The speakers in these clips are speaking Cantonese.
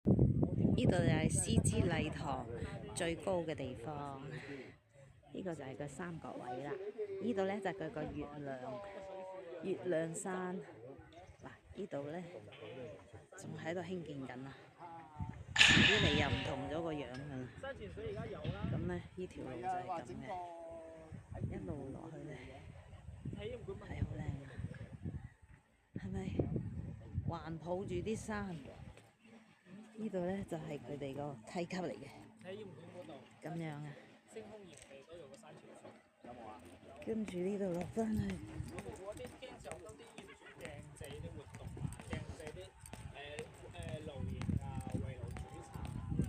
呢度就係獅子禮堂最高嘅地方，呢個就係個三角位啦。呢度呢，就係佢個月亮山。嗱，呢度呢，仲喺度興建緊啊，遲啲嚟又唔同咗個樣噶啦。咁呢，呢條路就係咁嘅，一路落去呢，係好靚啊，係咪？環抱住啲山。呢度呢，就係佢哋個梯級嚟嘅，咁樣啊。跟住呢度落翻去。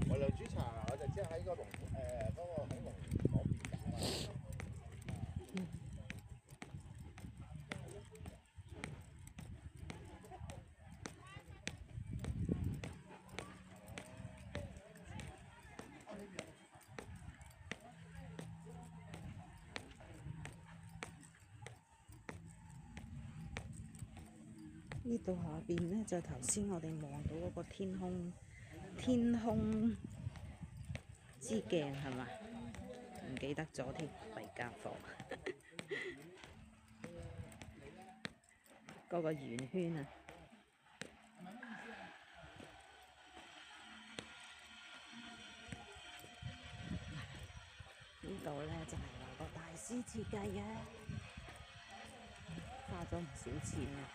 圍爐煮茶，我就知喺個恐龍嗰邊搞。呢度下邊呢，就頭先我哋望到嗰個天空之鏡係嘛？唔記得咗添，弊家伙。嗰個圓圈啊！呢度呢，就係個大師設計嘅，花咗唔少錢啊！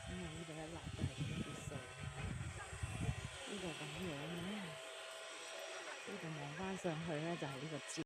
因為呢度一立都係啲數，呢個咁樣嘅，呢度望翻上去呢，就係呢個尖。